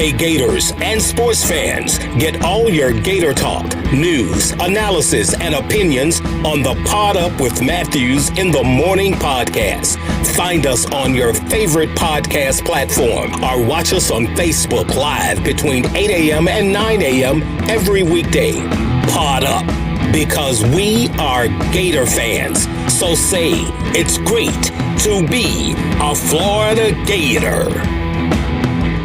Hey Gators and sports fans, get all your Gator talk, news, analysis, and opinions on the Pod Up with Matthews in the Morning podcast. Find us on your favorite podcast platform or watch us on Facebook Live between 8 a.m. and 9 a.m. every weekday. Pod Up, because we are Gator fans. So say, it's great to be a Florida Gator.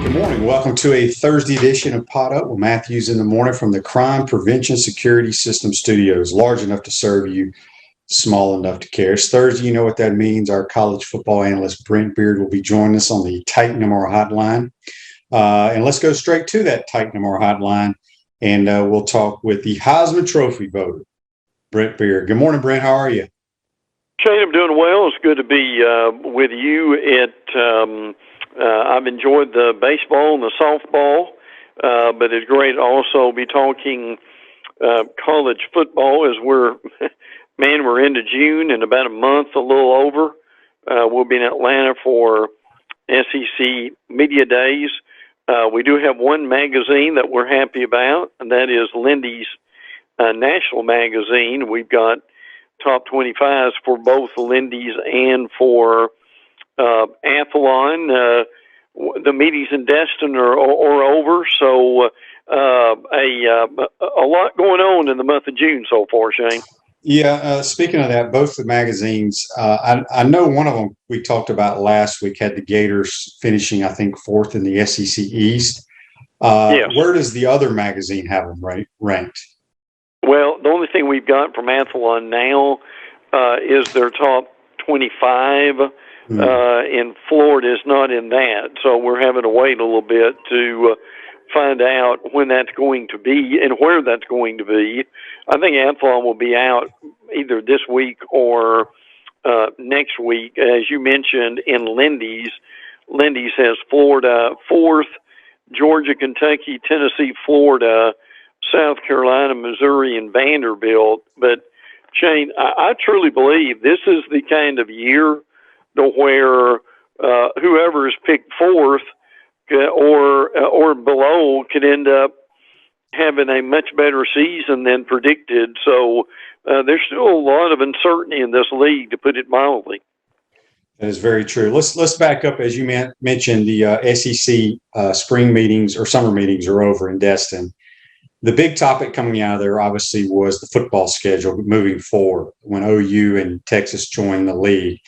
Good morning. Welcome to a Thursday edition of Pod Up with Matthews in the Morning from the Crime Prevention Security System Studios. Large enough to serve you, small enough to care. It's Thursday. You know what that means. Our college football analyst, Brent Beaird, will be joining us on the Titan MR hotline. And let's go straight to that Titan MR hotline. And we'll talk with the Heisman Trophy voter, Brent Beaird. Good morning, Brent. How are you? Shane, I'm doing well. It's good to be with you I've enjoyed the baseball and the softball, but it's great to also be talking college football as we're into June in about a month, a little over. We'll be in Atlanta for SEC Media Days. We do have one magazine that we're happy about, and that is Lindy's National Magazine. We've got top 25s for both Lindy's and for Athlon. The meetings in Destin are over, so a lot going on in the month of June so far, Shane. Yeah, speaking of that, both the magazines, I know one of them we talked about last week had the Gators finishing, I think, fourth in the SEC East. Yes. Where does the other magazine have them ranked? Well, the only thing we've got from Athlon now is their top 25. In Florida is not in that, so we're having to wait a little bit to find out when that's going to be and where that's going to be. I think Athlon will be out either this week or next week. As you mentioned, in Lindy's has Florida fourth, Georgia, Kentucky, Tennessee, Florida, South Carolina, Missouri, and Vanderbilt. But, Shane, I truly believe this is the kind of year to where whoever is picked fourth or below could end up having a much better season than predicted. So there's still a lot of uncertainty in this league, to put it mildly. That is very true. Let's back up. As you mentioned, the SEC spring meetings or summer meetings are over in Destin. The big topic coming out of there, obviously, was the football schedule moving forward when OU and Texas joined the league.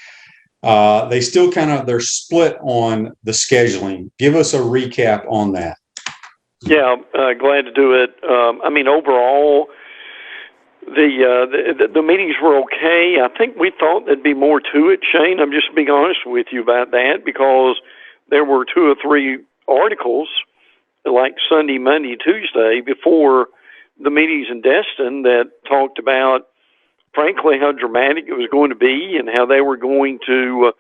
They still they're split on the scheduling. Give us a recap on that. Yeah, glad to do it. Overall, the meetings were okay. I think we thought there'd be more to it, Shane. I'm just being honest with you about that because there were 2 or 3 articles like Sunday, Monday, Tuesday before the meetings in Destin that talked about, frankly, how dramatic it was going to be and how they were going to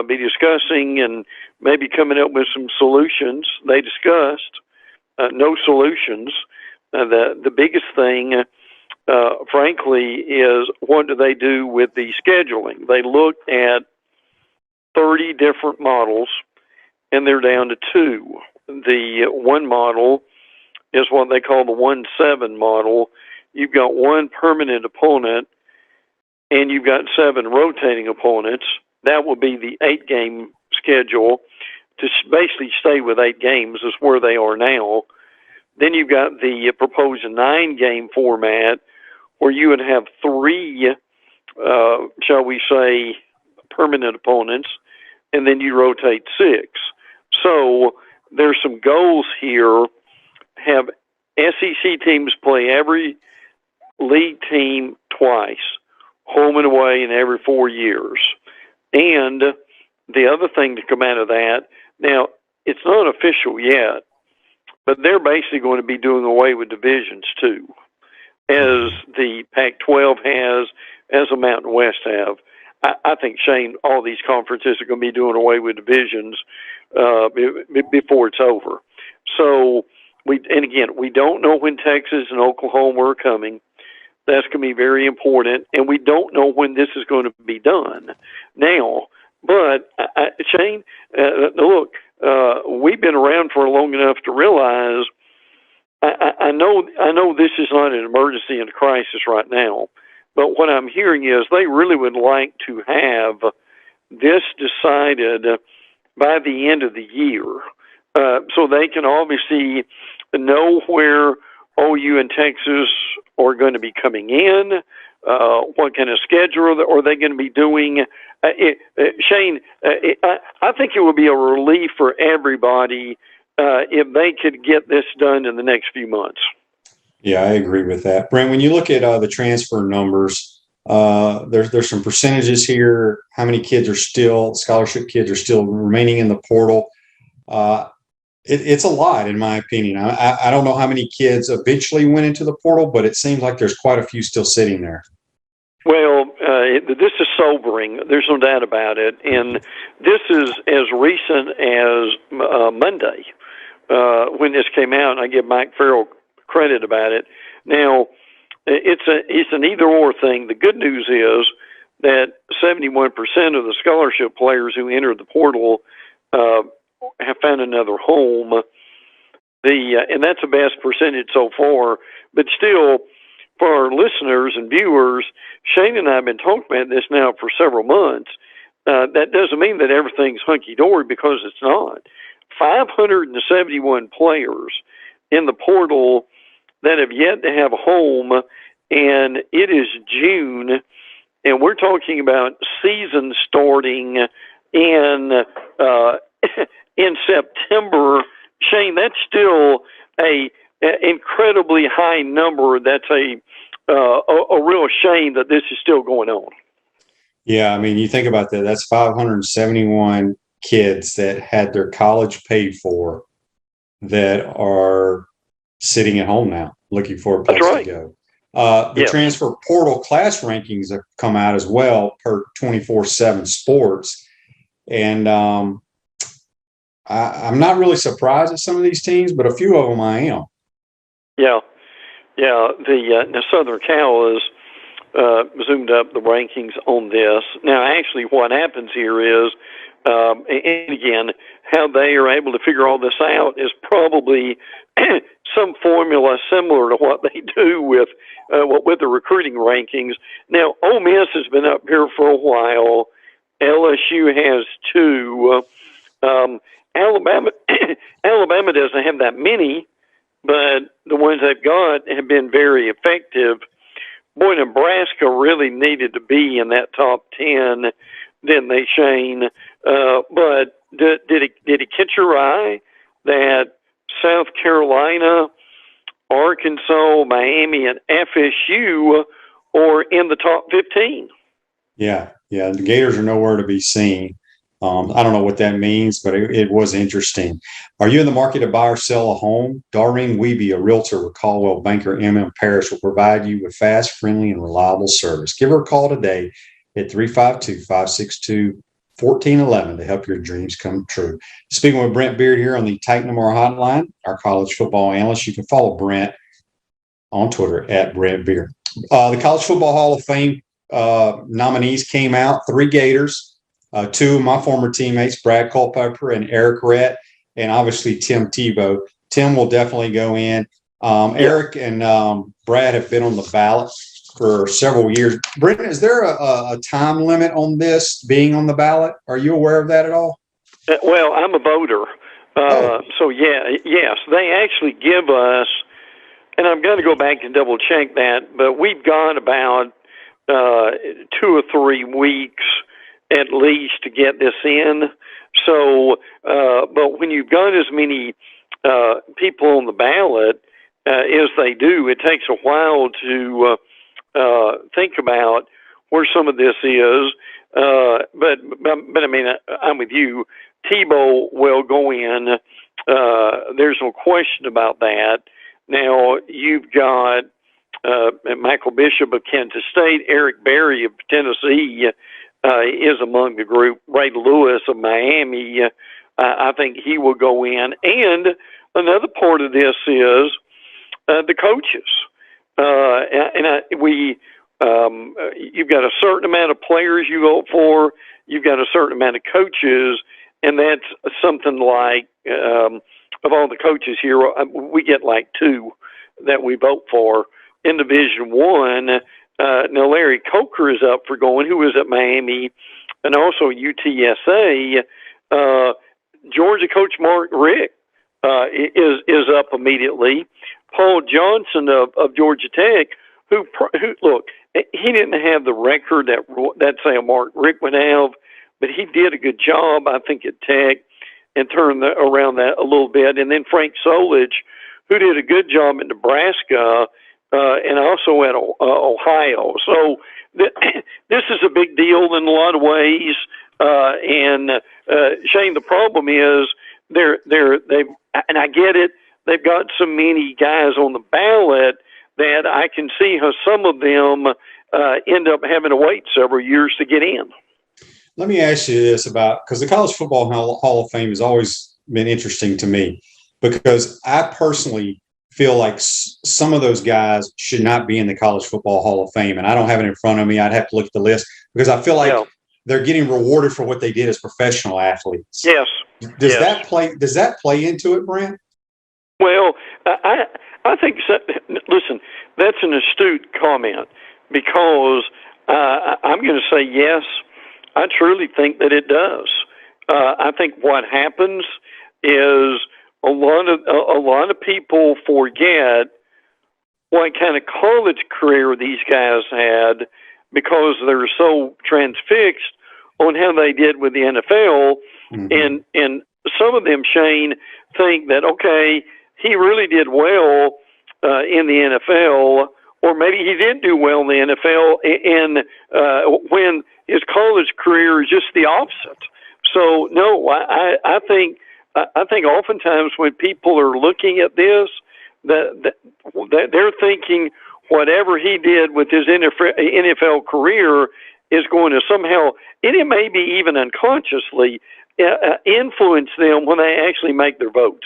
be discussing and maybe coming up with some solutions. They discussed no solutions. The biggest thing, frankly, is what do they do with the scheduling? They looked at 30 different models, and they're down to 2. The one model is what they call the 1-7 model. You've got one permanent opponent, and you've got 7 rotating opponents. That will be the 8-game schedule. To basically stay with 8 games is where they are now. Then you've got the proposed 9-game format where you would have 3, shall we say, permanent opponents, and then you rotate 6. So there's some goals here. Have SEC teams play every league team twice, home and away, in every 4 years. And the other thing to come out of that, now, it's not official yet, but they're basically going to be doing away with divisions too, as the Pac-12 has, as the Mountain West have. I think, Shane, all these conferences are going to be doing away with divisions before it's over. So, we don't know when Texas and Oklahoma are coming. That's going to be very important, and we don't know when this is going to be done. Now, but Shane, look, we've been around for long enough to realize. I know this is not an emergency and a crisis right now, but what I'm hearing is they really would like to have this decided by the end of the year, so they can obviously know where OU and Texas are going to be coming in, what kind of schedule are they going to be doing. Shane, I think it would be a relief for everybody if they could get this done in the next few months. Yeah, I agree with that. Brent, when you look at the transfer numbers, there's some percentages here. How many kids are still, scholarship kids are still remaining in the portal? It's a lot, in my opinion. I don't know how many kids eventually went into the portal, but it seems like there's quite a few still sitting there. Well, this is sobering. There's no doubt about it. And this is as recent as Monday when this came out. I give Mike Farrell credit about it. Now, it's an either-or thing. The good news is that 71% of the scholarship players who entered the portal have found another home. And that's the best percentage so far. But still, for our listeners and viewers, Shane and I have been talking about this now for several months. That doesn't mean that everything's hunky-dory, because it's not. 571 players in the portal that have yet to have a home, and it is June, and we're talking about season starting in September. Shane, that's still a incredibly high number. That's a real shame that this is still going on. Yeah, I mean, you think about that. That's 571 kids that had their college paid for that are sitting at home now, looking for a place to go. The transfer portal class rankings have come out as well per 24/7 Sports, and I'm not really surprised at some of these teams, but a few of them I am. Yeah. The Southern Cal has zoomed up the rankings on this. Now, actually, what happens here is, and again, how they are able to figure all this out is probably some formula similar to what they do with the recruiting rankings. Now, Ole Miss has been up here for a while. LSU has too. Alabama doesn't have that many, but the ones they've got have been very effective. Boy, Nebraska really needed to be in that top 10, didn't they, Shane? But did it catch your eye that South Carolina, Arkansas, Miami, and FSU are in the top 15? Yeah. The Gators are nowhere to be seen. I don't know what that means, but it was interesting. Are you in the market to buy or sell a home? Doreen Wiebe, a realtor with Caldwell Banker M.M. Parrish, will provide you with fast, friendly, and reliable service. Give her a call today at 352-562-1411 to help your dreams come true. Speaking with Brent Beaird here on the Titan Lamar Hotline, our college football analyst. You can follow Brent on Twitter at Brent Beaird. The College Football Hall of Fame nominees came out, 3 Gators. 2 of my former teammates, Brad Culpepper and Eric Rett, and obviously Tim Tebow. Tim will definitely go in. Eric and Brad have been on the ballot for several years. Brendan, is there a time limit on this being on the ballot? Are you aware of that at all? Well, I'm a voter. So, yes, they actually give us, and I'm going to go back and double check that, but we've got about 2 or 3 weeks at least to get this in. So, but when you've got as many people on the ballot as they do, it takes a while to think about where some of this is. But I mean, I'm with you. Tebow will go in. There's no question about that. Now, you've got Michael Bishop of Kansas State, Eric Berry of Tennessee, is among the group. Ray Lewis of Miami, I think he will go in. And another part of this is the coaches. You've got a certain amount of players you vote for. You've got a certain amount of coaches and that's something like of all the coaches here, we get like 2 that we vote for in Division One. Now Larry Coker is up for going, who is at Miami, and also UTSA. Georgia coach Mark Richt is up immediately. Paul Johnson of Georgia Tech, who look, he didn't have the record that say a Mark Richt would have, but he did a good job, I think, at Tech and turned around that a little bit. And then Frank Solich, who did a good job in Nebraska and also at Ohio. So this is a big deal in a lot of ways. And Shane, the problem is they've, and I get it, they've got so many guys on the ballot that I can see how some of them end up having to wait several years to get in. Let me ask you this because the College Football Hall of Fame has always been interesting to me, because I personally feel like some of those guys should not be in the College Football Hall of Fame. And I don't have it in front of me. I'd have to look at the list, because I feel like they're getting rewarded for what they did as professional athletes. Yes. Does that play into it, Brent? Well, I think so. Listen, that's an astute comment, because I'm going to say yes. I truly think that it does. I think what happens is a lot of people forget what kind of college career these guys had, because they're so transfixed on how they did with the NFL. Mm-hmm. And some of them, Shane, think that, okay, he really did well in the NFL, or maybe he didn't do well in the NFL, and when his college career is just the opposite. So, no, I think oftentimes when people are looking at this, that they're thinking whatever he did with his NFL career is going to somehow, and it may be even unconsciously, influence them when they actually make their vote.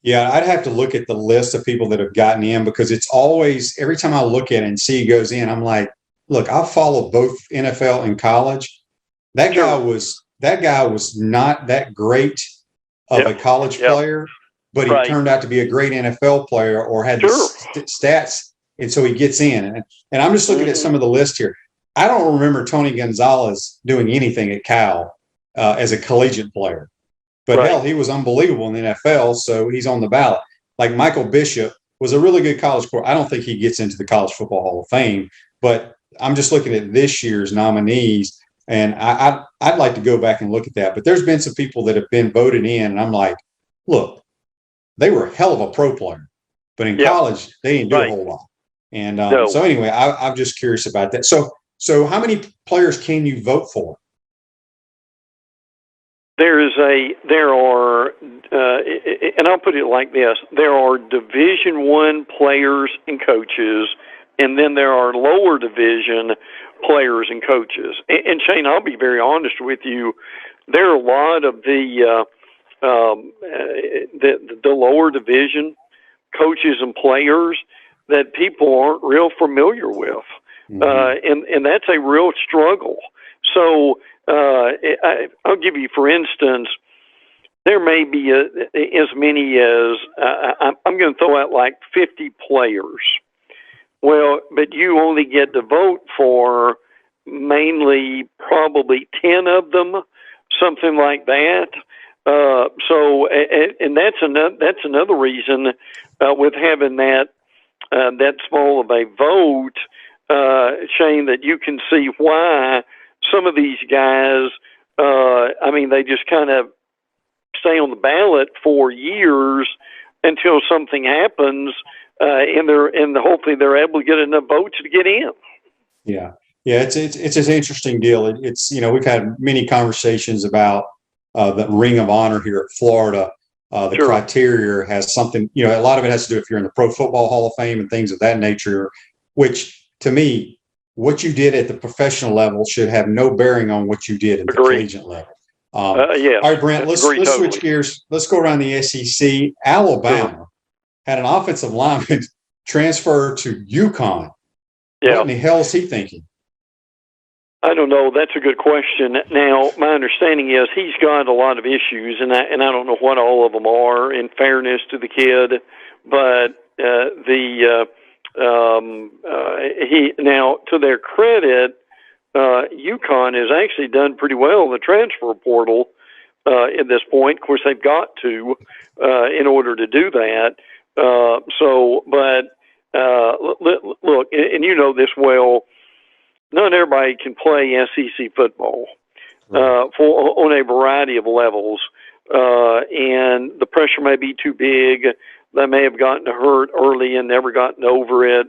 Yeah, I'd have to look at the list of people that have gotten in, because it's always, every time I look at it and see he goes in, I'm like, look, I follow both NFL and college. That guy was not that great of a college player, but he turned out to be a great NFL player, or had the stats, and so he gets in. And I'm just looking at some of the list here. I don't remember Tony Gonzalez doing anything at Cal as a collegiate player. But hell, he was unbelievable in the NFL, so he's on the ballot. Like Michael Bishop was a really good college player. I don't think he gets into the College Football Hall of Fame, but I'm just looking at this year's nominees, and I'd like to go back and look at that. But there's been some people that have been voted in, and I'm like, look, they were a hell of a pro player, but in college they didn't do a whole lot. And so anyway, I'm just curious about that. So how many players can you vote for? There are, and I'll put it like this: there are Division I players and coaches, and then there are lower division players and coaches. And Shane, I'll be very honest with you. There are a lot of the lower division coaches and players that people aren't real familiar with, and that's a real struggle. So I'll give you, for instance, there may be as many as I'm going to throw out like 50 players. Well, but you only get to vote for mainly probably 10 of them, something like that. So, and that's another reason with having that small of a vote, Shane, that you can see why some of these guys, they just kind of stay on the ballot for years until something happens, and hopefully they're able to get enough votes to get in. Yeah, it's an interesting deal. It's we've had many conversations about the Ring of Honor here at Florida. The criteria has something, a lot of it has to do if you're in the Pro Football Hall of Fame and things of that nature, which to me, what you did at the professional level should have no bearing on what you did at the collegiate level. All right, Brent, let's switch gears. Let's go around the SEC. Alabama had an offensive lineman transfer to UConn. What in the hell is he thinking? I don't know. That's a good question. Now, my understanding is he's got a lot of issues, and I don't know what all of them are. In fairness to the kid, but he now, to their credit, UConn has actually done pretty well in the transfer portal at this point. Of course, they've got to in order to do that. Look, and you know this well. Not everybody can play SEC football on a variety of levels, and the pressure may be too big. They may have gotten hurt early and never gotten over it,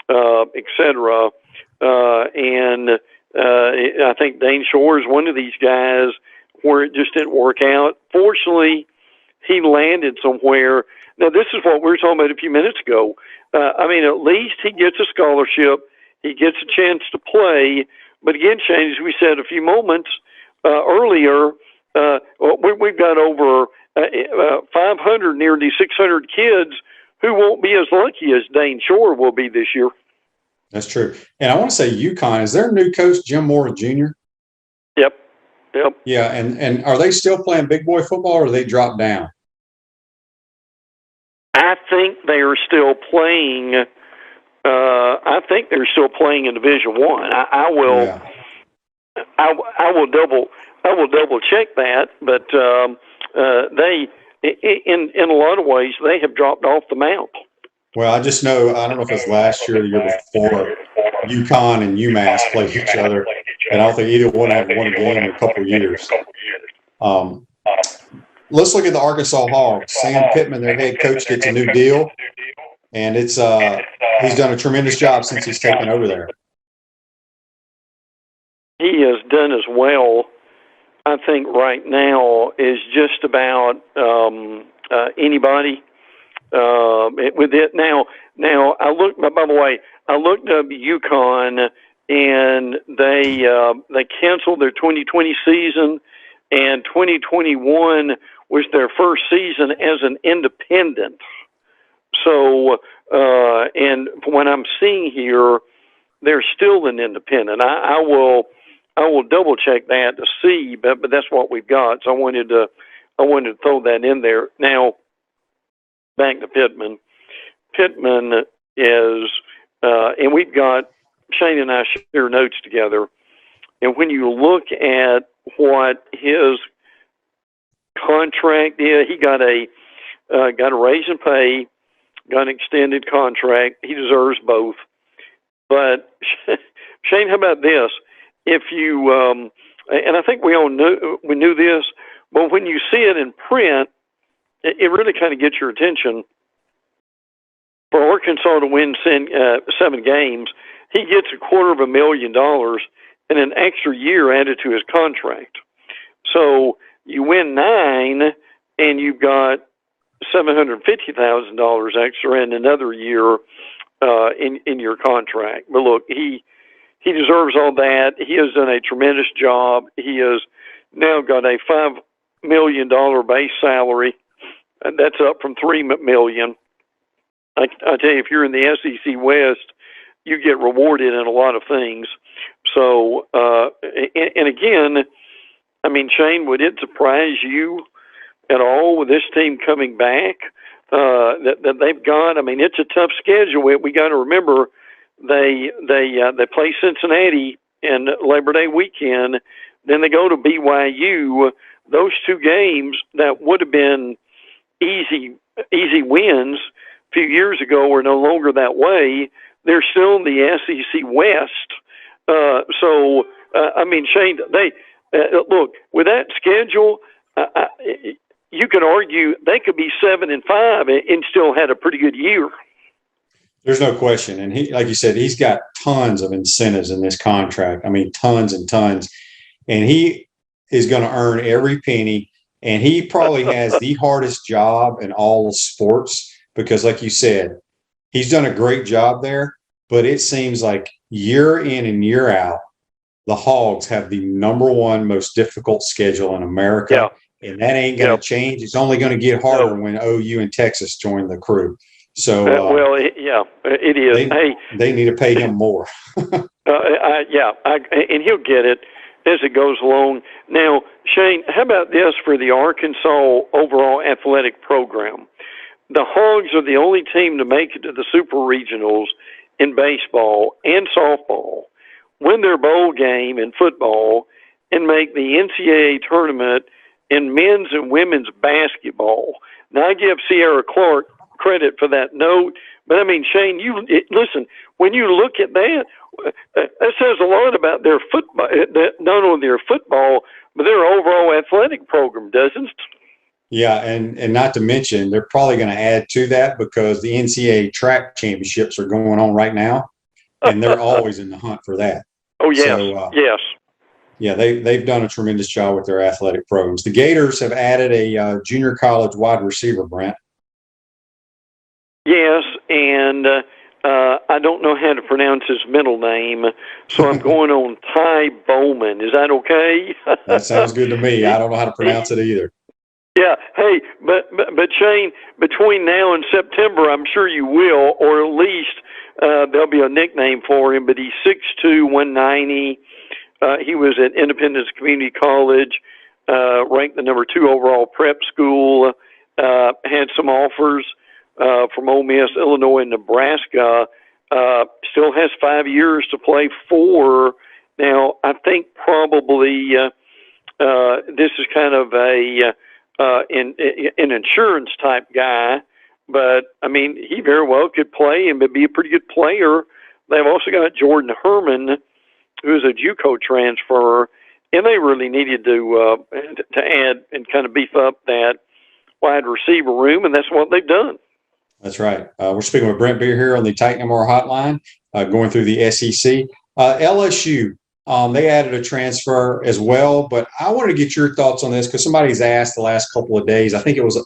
etc. I think Dane Shore is one of these guys where it just didn't work out. Fortunately, he landed somewhere. Now, this is what we were talking about a few minutes ago. At least he gets a scholarship. He gets a chance to play. But again, Shane, as we said a few moments earlier, we've got over 500, nearly 600 kids who won't be as lucky as Dane Shore will be this year. That's true. And I want to say UConn, is their new coach Jim Moore Jr.? Yep. Yeah, and are they still playing big boy football, or are they dropped down? I think they are still playing. I think they're still playing in Division I. I will. Yeah. I will double check that, but they, in a lot of ways, they have dropped off the map. Well, I just know, I don't know if it's last year or the year before, UConn and UMass played each other, and I don't think either one have won a game in a couple of years. Let's look at the Arkansas Hogs. Sam Pittman, their head coach, gets a new deal, and it's he's done a tremendous job since he's taken over there. He has done as well, I think, right now is just about anybody. With it now, I looked. By the way, I looked up UConn, and they canceled their 2020 season, and 2021 was their first season as an independent. So, and from what I'm seeing here, they're still an independent. I will double check that to see, but that's what we've got. So I wanted to throw that in there. Now, back to Pittman. Pittman is, and we've got, Shane and I share notes together, and when you look at what his contract is, he got a raise in pay, got an extended contract. He deserves both. But Shane, how about this? If you, and I think we knew this, but when you see it in print, it really kind of gets your attention. For Arkansas to win 7 games, he gets $250,000 and an extra year added to his contract. So you win 9, and you've got $750,000 extra and another year in your contract. But look, he deserves all that. He has done a tremendous job. He has now got a $5 million base salary. And that's up from $3 million. I tell you, if you're in the SEC West, you get rewarded in a lot of things. So, and again, I mean, Shane, would it surprise you at all with this team coming back that they've got? I mean, it's a tough schedule. We got to remember they play Cincinnati in Labor Day weekend. Then they go to BYU. Those 2 games that would have been easy wins a few years ago are no longer that way. They're still in the SEC West. I mean, Shane, they look, with that schedule, you could argue they could be 7-5 and still had a pretty good year. There's no question. And he, like you said, he's got tons of incentives in this contract. I mean, tons and tons. And he is going to earn every penny. And he probably has the hardest job in all of sports because, like you said, he's done a great job there. But it seems like year in and year out, the Hogs have the #1 most difficult schedule in America. Yeah. And that ain't going to change. It's only going to get harder when OU and Texas join the crew. So, it is. They need to pay him more. And he'll get it as it goes along. Now, Shane, how about this for the Arkansas overall athletic program? The Hogs are the only team to make it to the Super Regionals in baseball and softball, win their bowl game in football, and make the NCAA tournament in men's and women's basketball. Now, I give Sierra Clark credit for that note, but I mean, Shane, listen, when you look at that, that says a lot about their football, not only their football, but their overall athletic program, doesn't it? Yeah, and not to mention, they're probably going to add to that because the NCAA track championships are going on right now, and they're always in the hunt for that. Oh, yes, so, yes. Yeah, they've done a tremendous job with their athletic programs. The Gators have added a junior college wide receiver, Brent. Yes, and I don't know how to pronounce his middle name, so I'm going on Ty Bowman. Is that okay? That sounds good to me. I don't know how to pronounce it either. Yeah. Hey, but Shane, between now and September, I'm sure you will, or at least there'll be a nickname for him. But he's 6'2", 190. He was at Independence Community College, ranked the number 2 overall prep school. Had some offers from Ole Miss, Illinois, and Nebraska. Still has 5 years to play for. Now, I think probably this is kind of an insurance type guy, but I mean, he very well could play and be a pretty good player. They've also got Jordan Herman, who's a JUCO transfer, and they really needed to add and kind of beef up that wide receiver room, and that's what they've done. That's right. We're speaking with Brent Beaird here on the Titan MR Hotline, going through the SEC. LSU, they added a transfer as well, but I wanted to get your thoughts on this because somebody's asked the last couple of days. I think it was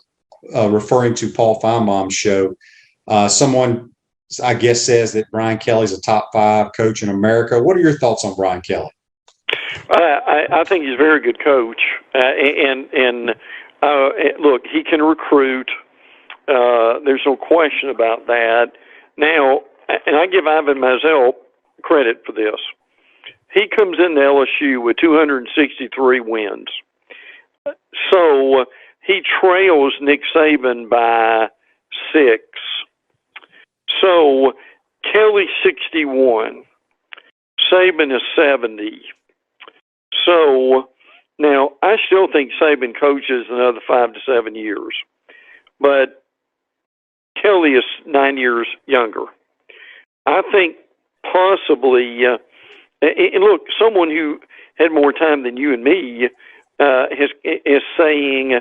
referring to Paul Feinbaum's show. Someone, I guess, says that Brian Kelly's a top 5 coach in America. What are your thoughts on Brian Kelly? I think he's a very good coach, and look, he can recruit. There's no question about that. Now, and I give Ivan Mazel credit for this. He comes into LSU with 263 wins. So he trails Nick Saban by 6. So Kelly's 61. Saban is 70. So now I still think Saban coaches another 5 to 7 years. But Kelly is 9 years younger. I think possibly, and look, someone who had more time than you and me is saying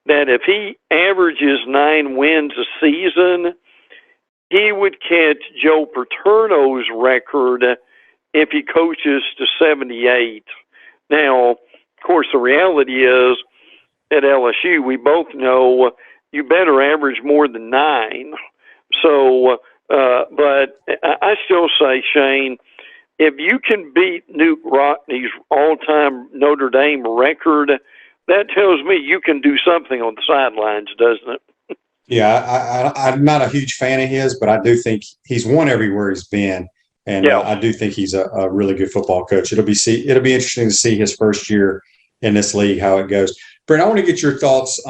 that if he averages 9 wins a season, he would catch Joe Paterno's record if he coaches to 78. Now, of course, the reality is at LSU, we both know you better average more than 9. So, but I still say, Shane, if you can beat Newt Rockney's all-time Notre Dame record, that tells me you can do something on the sidelines, doesn't it? Yeah, I'm not a huge fan of his, but I do think he's won everywhere he's been, and I do think he's a really good football coach. It'll be interesting to see his first year in this league how it goes. Brent, I want to get your thoughts.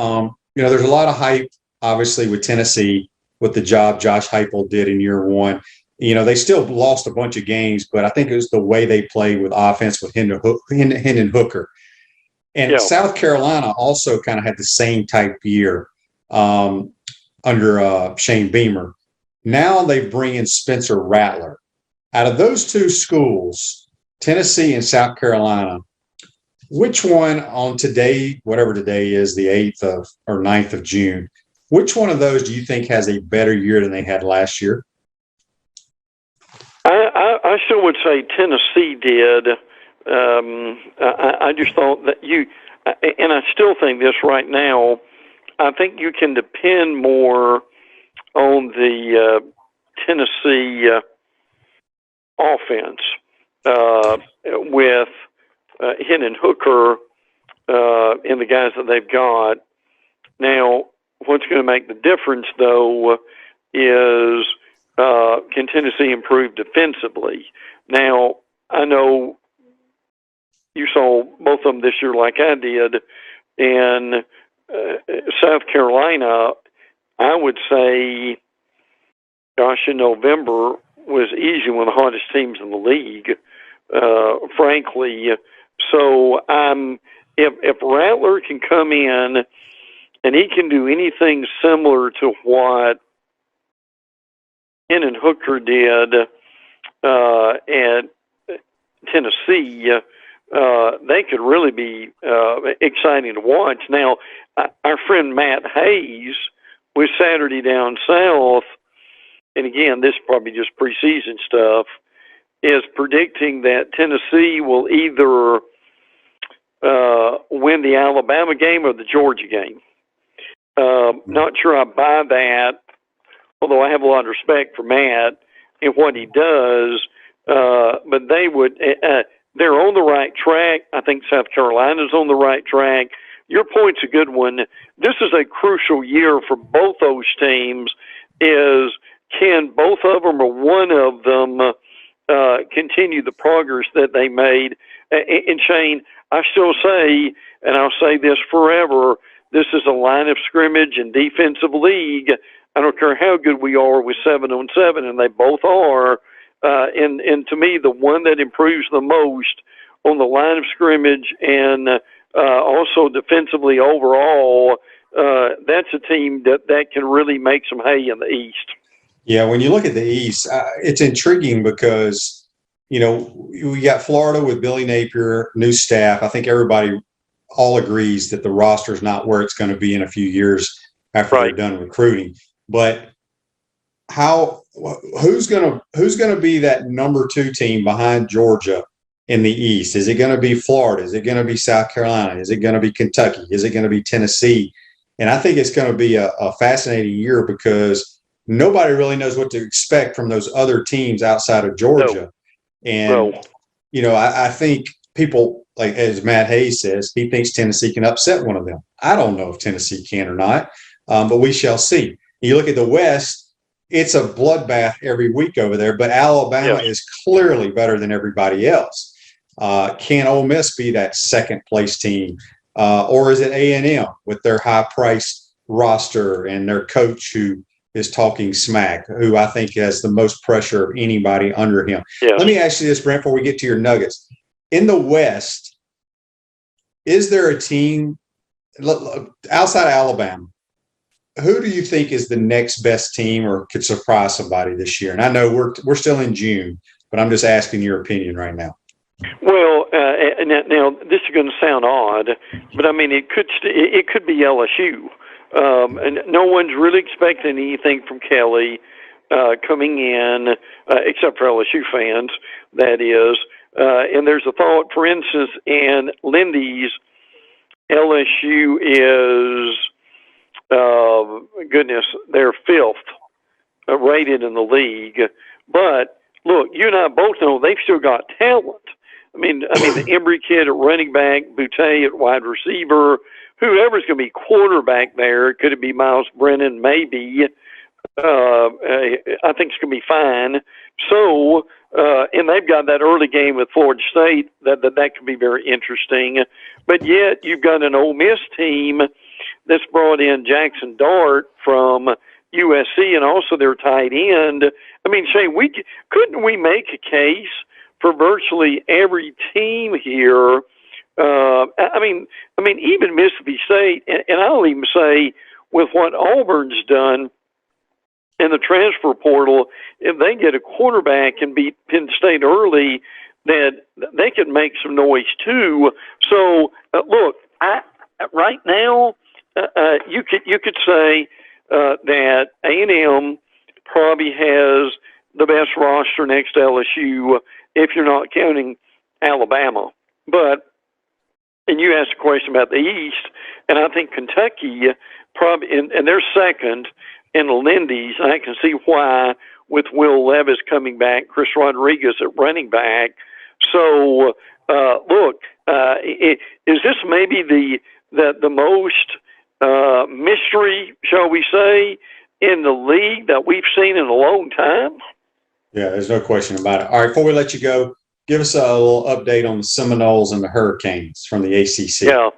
There's a lot of hype, obviously, with Tennessee, with the job Josh Heupel did in year 1. They still lost a bunch of games, but I think it was the way they played with offense with Hendon Hooker. And South Carolina also kind of had the same type year under Shane Beamer. Now they bring in Spencer Rattler. Out of those 2 schools, Tennessee and South Carolina, which one on today, whatever today is, the 8th or 9th of June, which one of those do you think has a better year than they had last year? I still would say Tennessee did. I just thought that and I still think this right now, I think you can depend more on the Tennessee offense with Hendon Hooker and the guys that they've got. Now, what's going to make the difference, though, is can Tennessee improve defensively? Now, I know you saw both of them this year like I did, and South Carolina, I would say, gosh, in November was easily one of the hottest teams in the league, frankly. So if Rattler can come in and he can do anything similar to what Hendon Hooker did at Tennessee, they could really be exciting to watch. Now, our friend Matt Hayes with Saturday Down South, and again, this is probably just preseason stuff, is predicting that Tennessee will either win the Alabama game or the Georgia game. Not sure I buy that, although I have a lot of respect for Matt and what he does. But they would, they're on the right track. I think South Carolina's on the right track. Your point's a good one. This is a crucial year for both those teams. Is can both of them or one of them continue the progress that they made? And Shane, I still say, and I'll say this forever, this is a line of scrimmage and defensive league. I don't care how good we are with 7-on-7, and they both are. And to me, the one that improves the most on the line of scrimmage and also defensively overall, that's a team that can really make some hay in the East. Yeah, when you look at the East, it's intriguing because, you know, we got Florida with Billy Napier, new staff. I think everybody all agrees that the roster is not where it's going to be in a few years after they're done recruiting. But who's going to be that number 2 team behind Georgia in the East? Is it going to be Florida? Is it going to be South Carolina? Is it going to be Kentucky? Is it going to be Tennessee? And I think it's going to be a fascinating year because nobody really knows what to expect from those other teams outside of Georgia. And, you know, I think people, like as Matt Hayes says, he thinks Tennessee can upset one of them. I don't know if Tennessee can or not, but we shall see. You look at the West, it's a bloodbath every week over there, but Alabama is clearly better than everybody else. Can Ole Miss be that second-place team? Or is it A&M with their high-priced roster and their coach who is talking smack, who I think has the most pressure of anybody under him? Let me ask you this, Brent, before we get to your Nuggets. In the West, is there a team outside of Alabama? Who do you think is the next best team or could surprise somebody this year? And I know we're still in June, but I'm just asking your opinion right now. Well, now this is going to sound odd, but I mean it could be LSU, and no one's really expecting anything from Kelly coming in, except for LSU fans, that is. And there's a thought, for instance, in Lindy's, LSU is. Goodness, they're 5th rated in the league. But look, you and I both know they've still got talent. I mean, the Embry kid at running back, Boutte at wide receiver, whoever's going to be quarterback there. Could it be Miles Brennan? Maybe. I think it's going to be fine. So, and they've got that early game with Florida State that could be very interesting. But yet, you've got an Ole Miss team that's brought in Jackson Dart from USC and also their tight end. I mean, Shane, couldn't we make a case for virtually every team here? I mean, even Mississippi State, and I'll even say with what Auburn's done in the transfer portal, if they get a quarterback and beat Penn State early, that they could make some noise too. So, look, right now, you could say that A&M probably has the best roster next to LSU if you're not counting Alabama. But, and you asked a question about the East, and I think Kentucky probably, and they're second in the Lindy's, and I can see why with Will Levis coming back, Chris Rodriguez at running back. So, look, is this maybe the most mystery, shall we say, in the league that we've seen in a long time? Yeah, there's no question about it. All right, before we let you go, give us a little update on the Seminoles and the Hurricanes from the ACC. Yeah.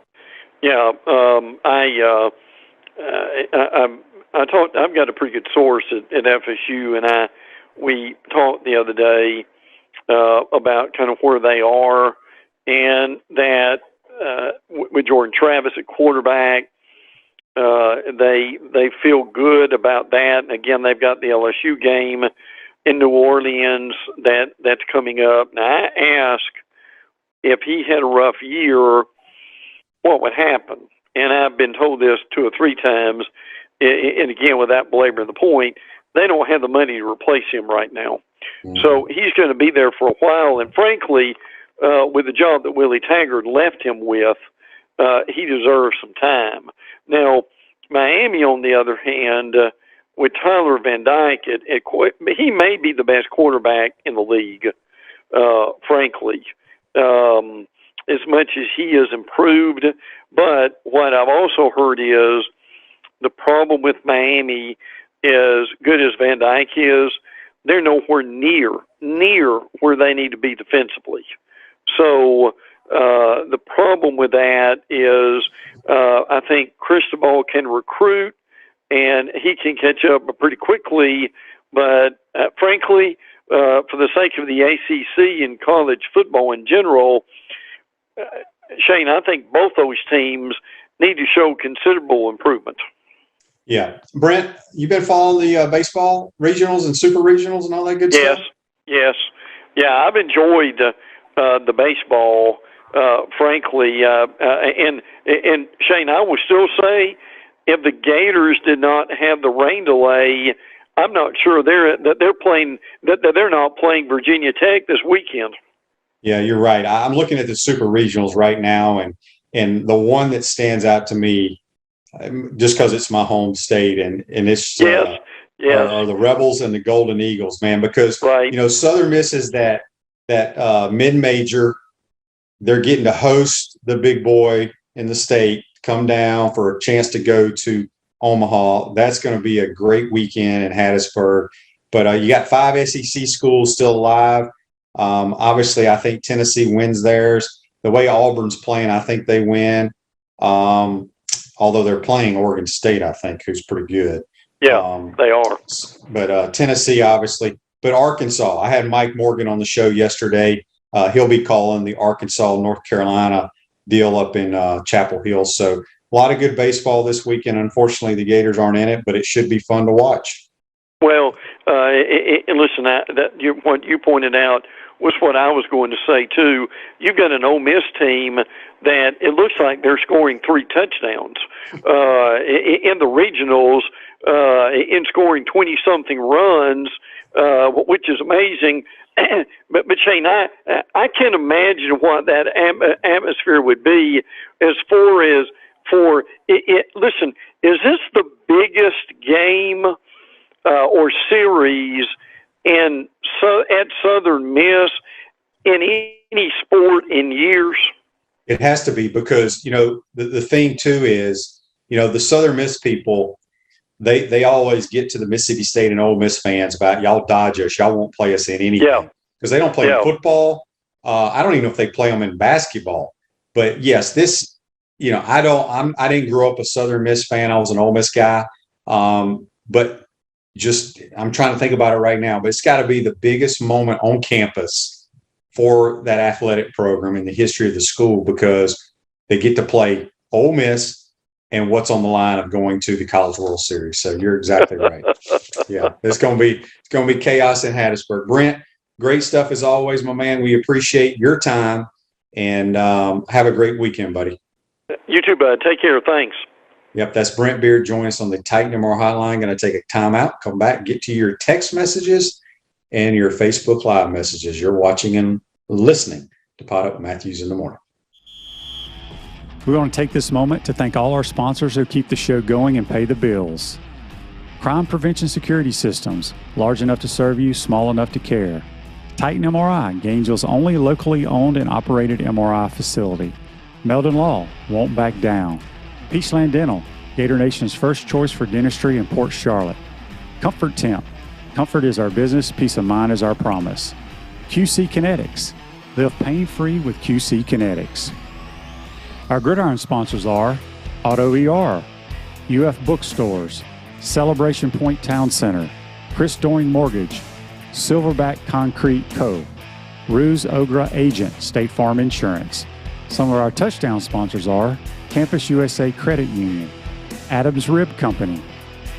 I've got a pretty good source at FSU, and we talked the other day about kind of where they are, and that with Jordan Travis at quarterback, they feel good about that. And again, they've got the LSU game in New Orleans that's coming up. Now, I asked if he had a rough year, what would happen? And I've been told this 2 or 3 times, and again, without belaboring the point, they don't have the money to replace him right now. Mm-hmm. So he's going to be there for a while, and frankly, with the job that Willie Taggart left him with, he deserves some time. Now, Miami, on the other hand, with Tyler Van Dyke, he may be the best quarterback in the league, frankly, as much as he has improved. But what I've also heard is the problem with Miami, as good as Van Dyke is, they're nowhere near where they need to be defensively. So the problem with that is I think Cristobal can recruit, and he can catch up pretty quickly. But frankly, for the sake of the ACC and college football in general, Shane, I think both those teams need to show considerable improvement. Yeah. Brent, you've been following the baseball regionals and super regionals and all that good stuff? Yes. Yeah, I've enjoyed the baseball, frankly. And Shane, I will still say, if the Gators did not have the rain delay, I'm not sure they're not playing Virginia Tech this weekend. Yeah, you're right. I'm looking at the super regionals right now, and the one that stands out to me, just because it's my home state, and it's are the Rebels and the Golden Eagles, man. Because Southern Miss is that mid-major. They're getting to host the big boy in the state, come down for a chance to go to Omaha. That's going to be a great weekend in Hattiesburg. But you got 5 SEC schools still alive. Obviously, I think Tennessee wins theirs. The way Auburn's playing, I think they win. Although they're playing Oregon State, I think, who's pretty good. Yeah, they are. But Tennessee, obviously. But Arkansas, I had Mike Morgan on the show yesterday. He'll be calling the Arkansas-North Carolina deal up in Chapel Hill. So a lot of good baseball this weekend. Unfortunately, the Gators aren't in it, but it should be fun to watch. Well, and listen, what you pointed out was what I was going to say, too. You've got an Ole Miss team that it looks like they're scoring 3 touchdowns in the regionals, in scoring 20-something runs, which is amazing. But Shane, I can't imagine what that atmosphere would be as far as listen, is this the biggest game or series at Southern Miss in any sport in years? It has to be, because the thing too is the Southern Miss people, they always get to the Mississippi State and Ole Miss fans about, y'all dodge us, y'all won't play us in anything, because they don't play in football. I don't even know if they play them in basketball. But yes, this I didn't grow up a Southern Miss fan. I was an Ole Miss guy, but I'm trying to think about it right now, but it's got to be the biggest moment on campus for that athletic program in the history of the school, because they get to play Ole Miss and what's on the line of going to the College World Series. So you're exactly right. Yeah, it's going to be chaos in Hattiesburg. Brent, great stuff as always, my man. We appreciate your time, and have a great weekend, buddy. You too, bud. Take care. Thanks. Yep, that's Brent Beaird. Join us on the Titan MR hotline. Going to take a timeout, come back, get to your text messages and your Facebook Live messages. You're watching and listening to Pot Up Matthews in the Morning. We want to take this moment to thank all our sponsors who keep the show going and pay the bills. Crime Prevention Security Systems, large enough to serve you, small enough to care. Titan MRI, Gainesville's only locally owned and operated MRI facility. Meldon Law, won't back down. Peachland Dental, Gator Nation's first choice for dentistry in Port Charlotte. Comfort Temp, comfort is our business, peace of mind is our promise. QC Kinetics, Live pain-free with QC Kinetics. Our Gridiron sponsors are Auto ER, UF Bookstores, Celebration Point Town Center, Chris Doring Mortgage, Silverback Concrete Co., Ruse Ogra Agent, State Farm Insurance. Some of our touchdown sponsors are Campus USA Credit Union, Adams Rib Company,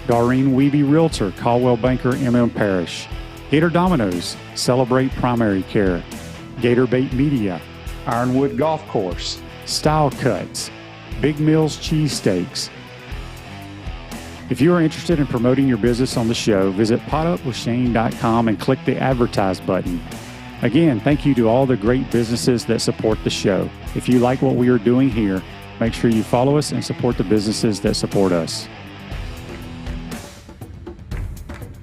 Doreen Weeby Realtor, Caldwell Banker, MM Parish, Gator Dominoes, Celebrate Primary Care, GatorBait Media, Ironwood Golf Course, Style Cuts, Big Mills Cheesesteaks. If you are interested in promoting your business on the show, visit potupwithshane.com and click the advertise button. Again, thank you to all the great businesses that support the show. If you like what we are doing here, make sure you follow us and support the businesses that support us.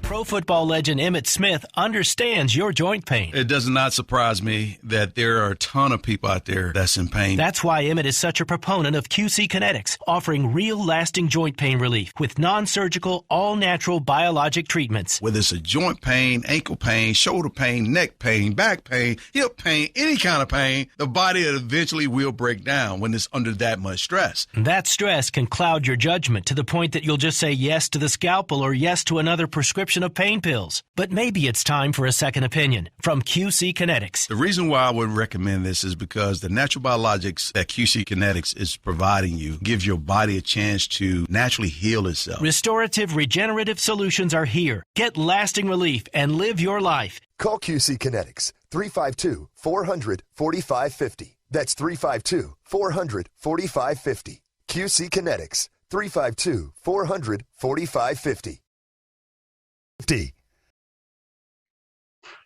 Pro football legend Emmitt Smith understands your joint pain. It does not surprise me that there are a ton of people out there that's in pain. That's why Emmitt is such a proponent of QC Kinetics, offering real lasting joint pain relief with non-surgical, all-natural biologic treatments. Whether it's a joint pain, ankle pain, shoulder pain, neck pain, back pain, hip pain, any kind of pain, the body eventually will break down when it's under that much stress. That stress can cloud your judgment to the point that you'll just say yes to the scalpel or yes to another prescription of pain pills. But maybe it's time for a second opinion from QC Kinetics. The reason why I would recommend this is because the natural biologics that QC Kinetics is providing you gives your body a chance to naturally heal itself. Restorative, regenerative solutions are here. Get lasting relief and live your life. Call QC Kinetics 352-400-4550. That's 352-400-4550. QC Kinetics 352-400-4550.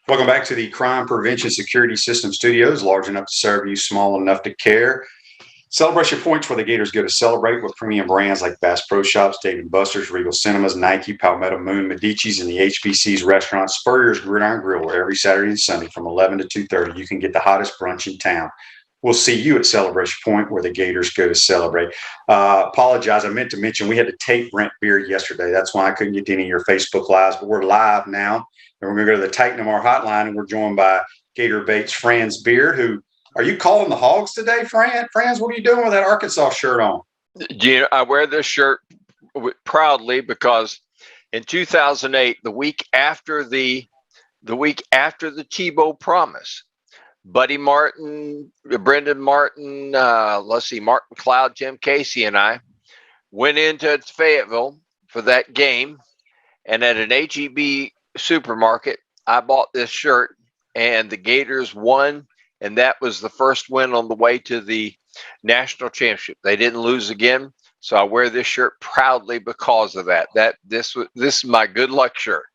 Welcome back to the Crime Prevention Security System Studios, large enough to serve you, small enough to care. Celebration points where the Gators go to celebrate with premium brands like Bass Pro Shops, Dave & Buster's, Regal Cinemas, Nike, Palmetto Moon, Medici's, and the HBC's restaurant, Spurrier's Gridiron Grill, where every Saturday and Sunday from 11 to 2:30 you can get the hottest brunch in town. We'll see you at Celebration Point where the Gators go to celebrate. Apologize. I meant to mention we had to tape Brent Beaird yesterday. That's why I couldn't get to any of your Facebook Lives, but we're live now. And we're going to go to the Titan MR hotline, and we're joined by GatorBait's Franz Beaird, who – are you calling the Hogs today, Franz? What are you doing with that Arkansas shirt on? You know, I wear this shirt proudly because in 2008, the week after the Tebow promise, Buddy Martin, Brendan Martin, Martin Cloud, Jim Casey, and I went into Fayetteville for that game. And at an H-E-B supermarket, I bought this shirt, and the Gators won. And that was the first win on the way to the national championship. They didn't lose again. So I wear this shirt proudly because of that. This is my good luck shirt.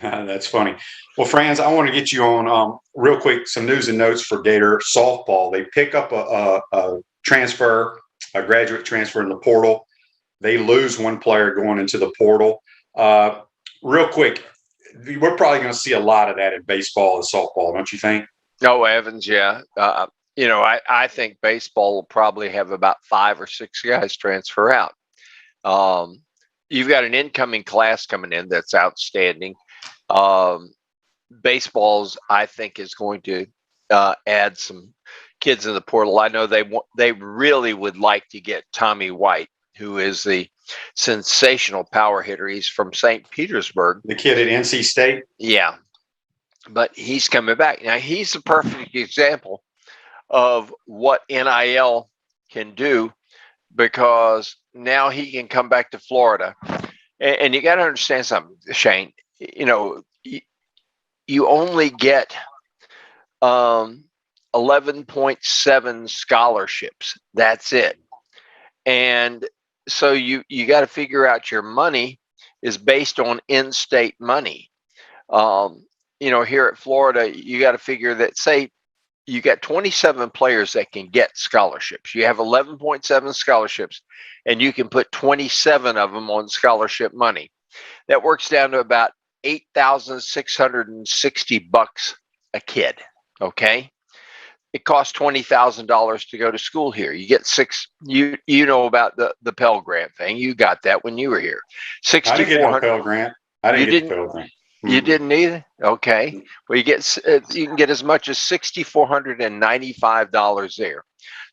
That's funny. Well, Franz, I want to get you on real quick, some news and notes for Gator softball. They pick up a graduate transfer in the portal. They lose one player going into the portal. Real quick, we're probably going to see a lot of that in baseball and softball, don't you think? No, Evans, yeah. I think baseball will probably have about 5 or 6 guys transfer out. You've got an incoming class coming in that's outstanding. Baseball's, I think, is going to add some kids in the portal. I know they really would like to get Tommy White, who is the sensational power hitter. He's from St. Petersburg. The kid at NC State? Yeah. But he's coming back. Now, he's a perfect example of what NIL can do because now he can come back to Florida. And you got to understand something, Shane. You know, you only get 11.7 scholarships. That's it. And so you got to figure out your money is based on in-state money. Here at Florida, you got to figure that, say, you got 27 players that can get scholarships. You have 11.7 scholarships, and you can put 27 of them on scholarship money. That works down to about $8,660 a kid. Okay, it costs $20,000 to go to school here. You get you know about the Pell Grant thing. You got that when you were here. I didn't get no Pell Grant. I didn't get the Pell Grant. You didn't either? Okay. Well, you can get as much as $6,495 there.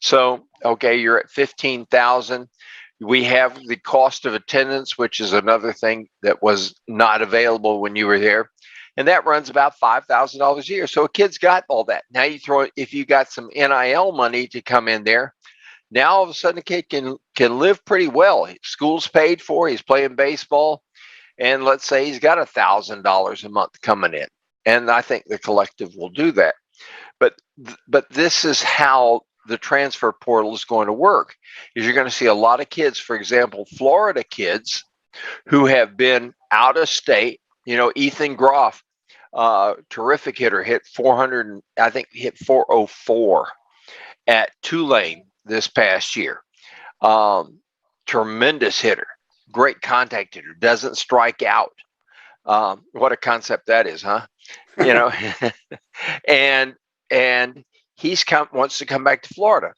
So, okay, you're at 15,000. We have the cost of attendance, which is another thing that was not available when you were there. And that runs about $5,000 a year. So a kid's got all that. Now if you got some NIL money to come in there, now all of a sudden a kid can live pretty well. School's paid for, he's playing baseball, and let's say he's got $1,000 a month coming in. And I think the collective will do that. But this is how the transfer portal is going to work. Is you're going to see a lot of kids, for example, Florida kids who have been out of state. Ethan Groff, terrific hitter, hit 400, I think hit 404 at Tulane this past year. Tremendous hitter, great contact hitter, doesn't strike out. What a concept that is, huh? And wants to come back to Florida.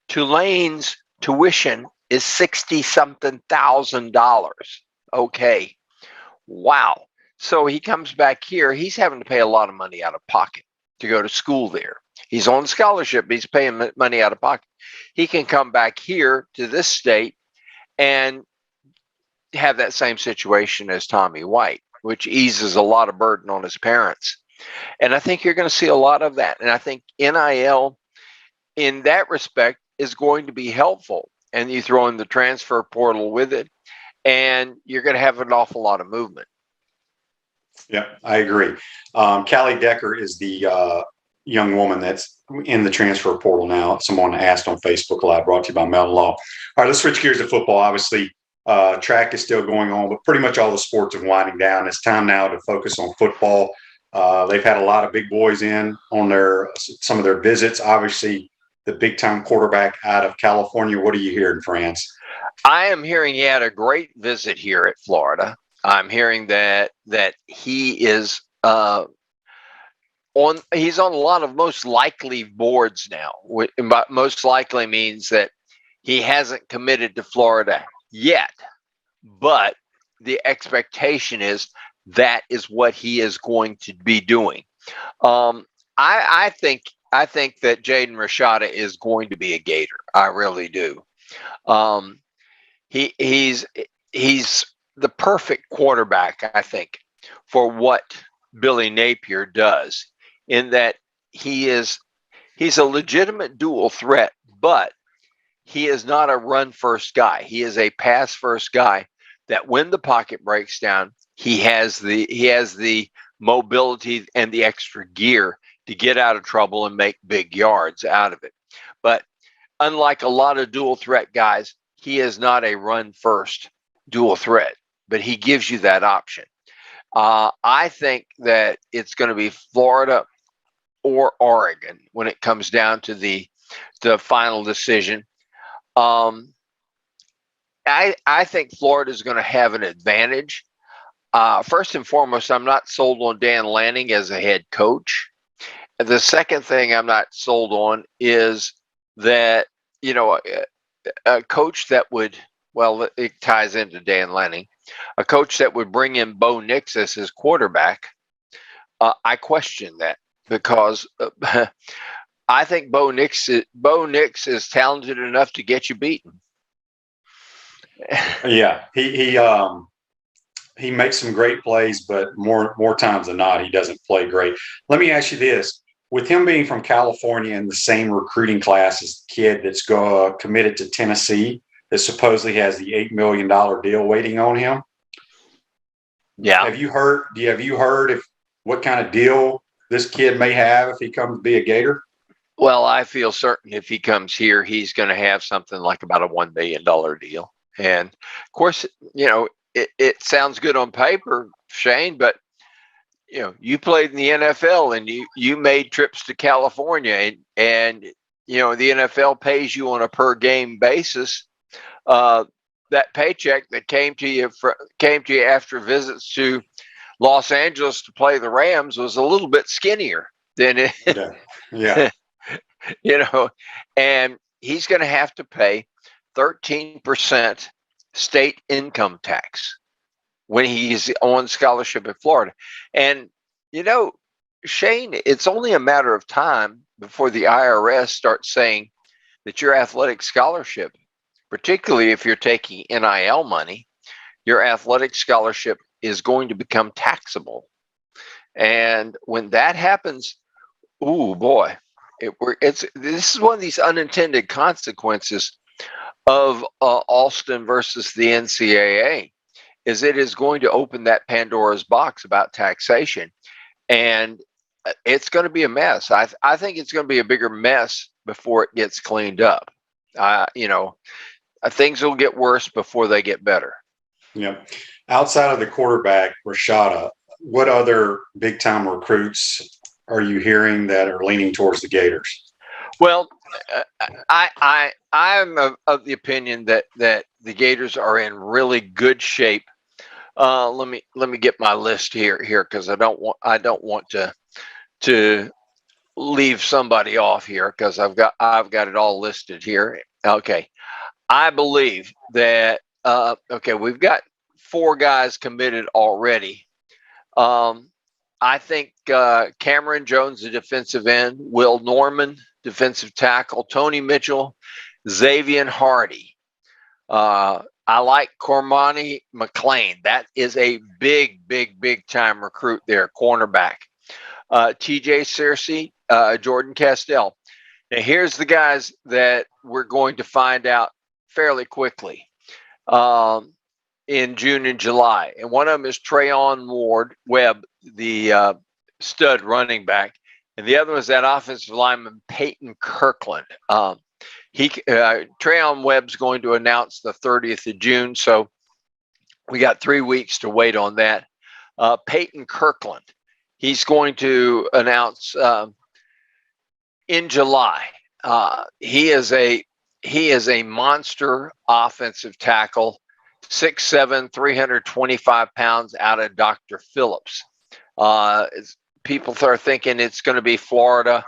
Tulane's tuition is $60-something thousand. Okay. Wow. So he comes back here. He's having to pay a lot of money out of pocket to go to school there. He's on scholarship. He's paying money out of pocket. He can come back here to this state and have that same situation as Tommy White, which eases a lot of burden on his parents. And I think you're going to see a lot of that. And I think NIL in that respect is going to be helpful. And you throw in the transfer portal with it, and you're going to have an awful lot of movement. Yeah, I agree. Callie Decker is the young woman that's in the transfer portal now. Someone asked on Facebook Live, brought to you by Melton Law. All right, let's switch gears to football. Obviously, track is still going on, but pretty much all the sports are winding down. It's time now to focus on football. They've had a lot of big boys in on some of their visits. Obviously, the big-time quarterback out of California. What are you hearing, Franz? I am hearing he had a great visit here at Florida. I'm hearing that he is he's on a lot of most likely boards now. Most likely means that he hasn't committed to Florida yet, but the expectation is that is what he is going to be doing. I think that Jaden Rashada is going to be a Gator. I really do. He's the perfect quarterback, I think, for what Billy Napier does, in that he's a legitimate dual threat, but he is not a run first guy. He is a pass first guy that when the pocket breaks down, he has the mobility and the extra gear to get out of trouble and make big yards out of it. But unlike a lot of dual threat guys, he is not a run first dual threat, but he gives you that option. I think that it's going to be Florida or Oregon when it comes down to the final decision. I think Florida is going to have an advantage. First and foremost, I'm not sold on Dan Lanning as a head coach. The second thing I'm not sold on is that, a coach that would, well, it ties into Dan Lanning, a coach that would bring in Bo Nix as his quarterback. I question that because I think Bo Nix is talented enough to get you beaten. Yeah, he makes some great plays, but more times than not, he doesn't play great. Let me ask you this. With him being from California and the same recruiting class as the kid that's committed to Tennessee, that supposedly has the $8 million deal waiting on him. Yeah. Have you heard what kind of deal this kid may have if he comes to be a Gator? Well, I feel certain if he comes here, he's going to have something like about a $1 million deal. And of course, it sounds good on paper, Shane, but you played in the NFL and you made trips to California and the NFL pays you on a per game basis. That paycheck that came to you after visits to Los Angeles to play the Rams was a little bit skinnier than it. Yeah. And he's going to have to pay 13% state income tax. when he's on scholarship at Florida. And, you know, Shane, it's only a matter of time before the IRS starts saying that your athletic scholarship, particularly if you're taking NIL money, your athletic scholarship is going to become taxable. And when that happens, ooh boy, this is one of these unintended consequences of Alston versus the NCAA, is it is going to open that Pandora's box about taxation, and it's going to be a mess. I think it's going to be a bigger mess before it gets cleaned up. Things will get worse before they get better. Yep. Outside of the quarterback, Rashada, what other big time recruits are you hearing that are leaning towards the Gators? Well, I'm of the opinion that the Gators are in really good shape. Let me get my list here because I don't want to leave somebody off here because I've got it all listed here. Okay, I believe that we've got 4 guys committed already. I think Cameron Jones, the defensive end, Will Norman, defensive tackle, Tony Mitchell, Xavier Hardy. I like Cormani McLean. That is a big time recruit there, cornerback. TJ Searcy, Jordan Castell. Now, here's the guys that we're going to find out fairly quickly in June and July. And one of them is Trayon Webb, the stud running back. And the other one is that offensive lineman, Peyton Kirkland. Trayon Webb's going to announce the 30th of June, so we got 3 weeks to wait on that. Peyton Kirkland, he's going to announce in July. He is a monster offensive tackle, 6'7", 325 pounds, out of Dr. Phillips. People are thinking it's going to be Florida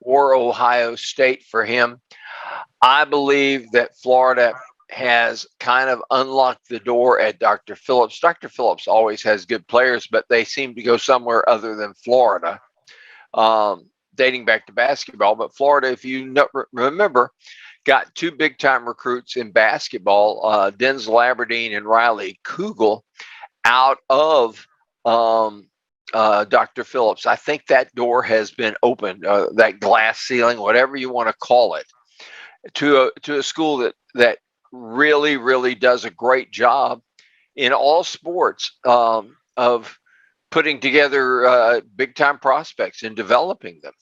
or Ohio State for him. I believe that Florida has kind of unlocked the door at Dr. Phillips. Dr. Phillips always has good players, but they seem to go somewhere other than Florida, dating back to basketball. But Florida, if you remember, got 2 big-time recruits in basketball, Denzel Aberdeen and Riley Kugel, out of Dr. Phillips. I think that door has been opened, that glass ceiling, whatever you want to call it, to a school that really does a great job in all sports of putting together big-time prospects and developing them.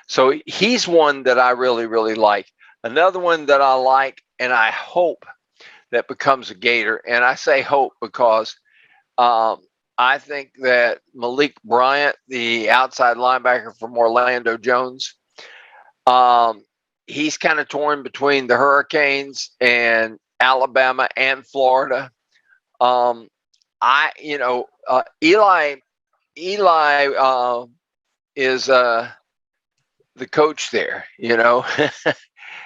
So he's one that I really like. Another one that I like and I hope that becomes a Gator, and I say hope because I think that Malik Bryant, the outside linebacker from Orlando Jones, he's kind of torn between the Hurricanes and Alabama and Florida. Eli is the coach there,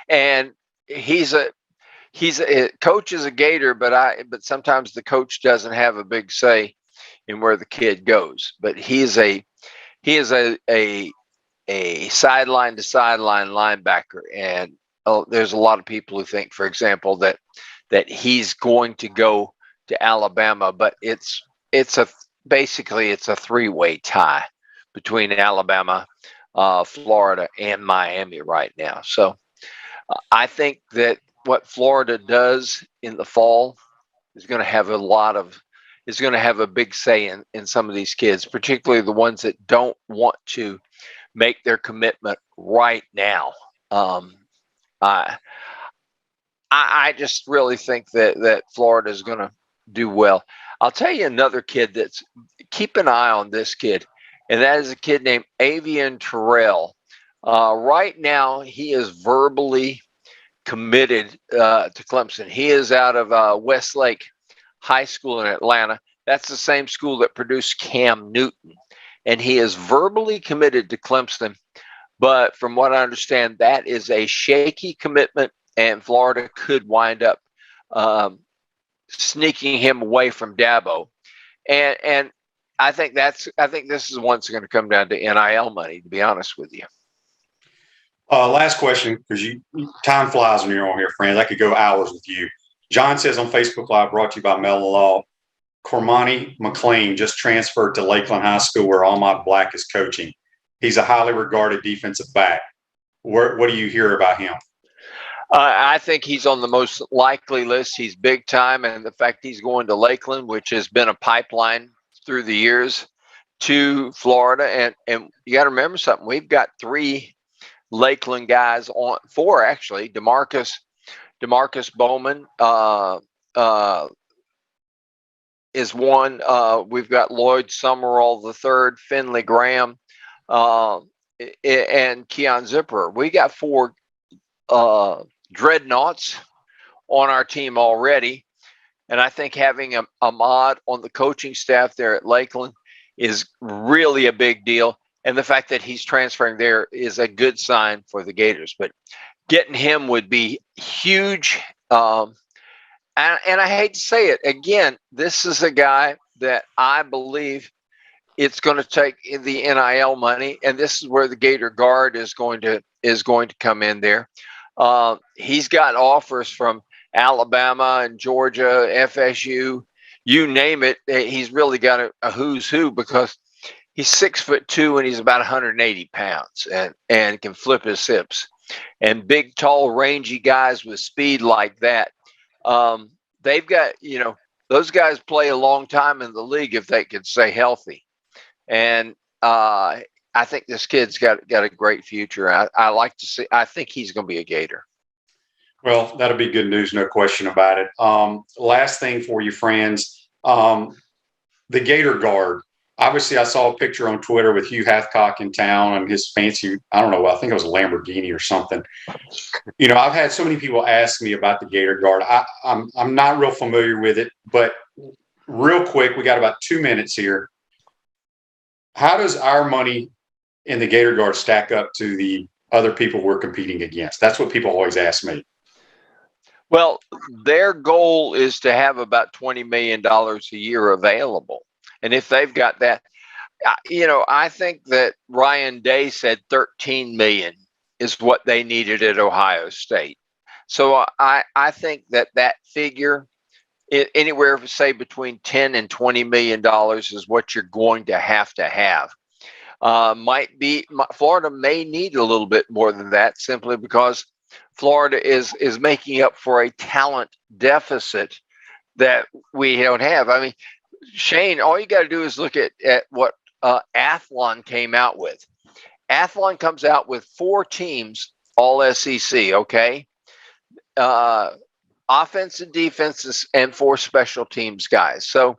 and he's a coach is a Gator, but sometimes the coach doesn't have a big say in where the kid goes. But he is a sideline to sideline linebacker, and there's a lot of people who think, for example, that he's going to go to Alabama, but it's basically a 3-way tie between Alabama, Florida, and Miami right now. So I think that what Florida does in the fall is going to have a big say in some of these kids, particularly the ones that don't want to make their commitment right now. I just really think that Florida is going to do well. I'll tell you another kid keep an eye on this kid, and that is a kid named Avian Terrell. Right now, he is verbally committed to Clemson. He is out of Westlake High School in Atlanta. That's the same school that produced Cam Newton, and he is verbally committed to Clemson. But from what I understand, that is a shaky commitment, and Florida could wind up sneaking him away from Dabo. And I think this is one that's going to come down to NIL money, to be honest with you. Last question, because time flies when you're on here, Franz. I could go hours with you. John says on Facebook Live, brought to you by Mellon Law, Cormani McLean just transferred to Lakeland High School, where Ahmad Black is coaching. He's a highly regarded defensive back. What do you hear about him? I think he's on the most likely list. He's big time, and the fact he's going to Lakeland, which has been a pipeline through the years to Florida, and you got to remember something. We've got 3 Lakeland guys on, 4 actually. Demarcus Bowman is one. We've got Lloyd Summerall the third, Finley Graham, and Keon Zipper. We got 4 dreadnoughts on our team already, and I think having Ahmad on the coaching staff there at Lakeland is really a big deal. And the fact that he's transferring there is a good sign for the Gators. But getting him would be huge. And I hate to say it again, this is a guy that I believe it's going to take the NIL money, and this is where the Gator Guard is going to come in there. He's got offers from Alabama and Georgia, FSU, you name it. He's really got a who's who, because he's 6'2" and he's about 180 pounds and can flip his hips. And big, tall, rangy guys with speed like that, they've got, those guys play a long time in the league if they can stay healthy. And I think this kid's got a great future. I like to see. I think he's going to be a Gator. Well, that'll be good news, no question about it. Last thing for you, Franz, the Gator Guard. Obviously, I saw a picture on Twitter with Hugh Hathcock in town and his fancy, I don't know, I think it was a Lamborghini or something. I've had so many people ask me about the Gator Guard. I'm not real familiar with it, but real quick, we got about 2 minutes here. How does our money in the Gator Guard stack up to the other people we're competing against? That's what people always ask me. Well, their goal is to have about $20 million a year available. And if they've got that, I think that Ryan Day said 13 million is what they needed at Ohio State. So I think that figure, anywhere, say, between 10 and $20 million is what you're going to have. Florida may need a little bit more than that, simply because Florida is making up for a talent deficit that we don't have. I mean, Shane, all you got to do is look at what Athlon came out with. Athlon comes out with 4 teams, all SEC, okay? Offense and defense and 4 special teams guys. So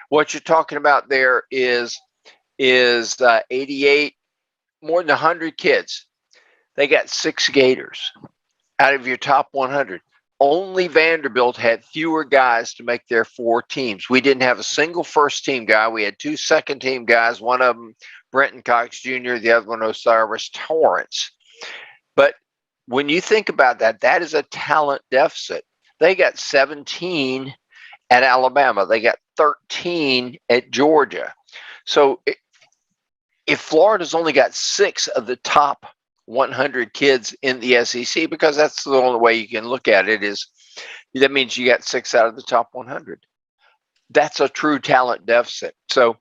what you're talking about there is 88, more than 100 kids. They got 6 Gators out of your top 100. Only Vanderbilt had fewer guys to make their 4 teams. We didn't have a single first-team guy. We had 2 second-team guys, one of them Brenton Cox Jr., the other one Osiris Torrance. But when you think about that, that is a talent deficit. They got 17 at Alabama. They got 13 at Georgia. So if Florida's only got 6 of the top 100 kids in the SEC, because that's the only way you can look at it, is that means you got 6 out of the top 100. That's a true talent deficit. So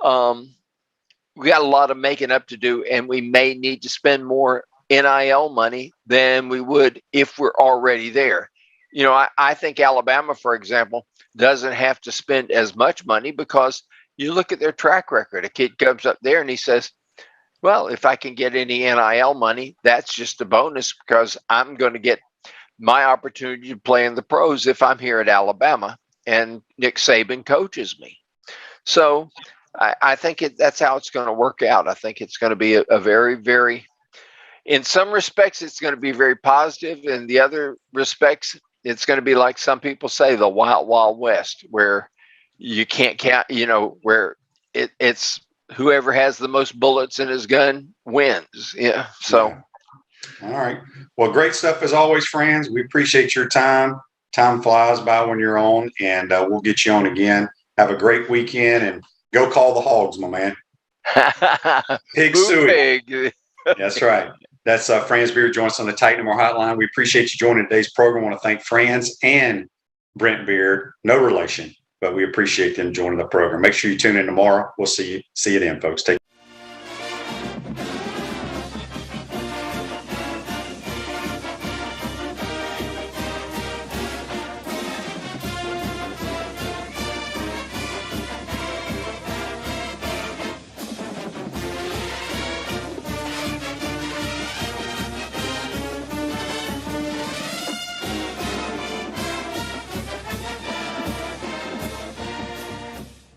we got a lot of making up to do, and we may need to spend more NIL money than we would if we're already there. I think Alabama, for example, doesn't have to spend as much money, because you look at their track record. A kid comes up there and he says, well, if I can get any NIL money, that's just a bonus, because I'm going to get my opportunity to play in the pros if I'm here at Alabama and Nick Saban coaches me. So I think that's how it's going to work out. I think it's going to be a very, very, in some respects, it's going to be very positive. In the other respects, it's going to be like some people say, the wild, wild west, where you can't count, where it's whoever has the most bullets in his gun wins. Yeah. So. Yeah. All right. Well, great stuff as always, Franz. We appreciate your time. Time flies by when you're on, and we'll get you on again. Have a great weekend and go call the Hogs, my man. Pig Boo suey. pig. That's right. That's Franz Beaird joins us on the Titan More Hotline. We appreciate you joining today's program. I want to thank Franz and Brent Beaird. No relation, but we appreciate them joining the program. Make sure you tune in tomorrow. We'll see you then, folks. Take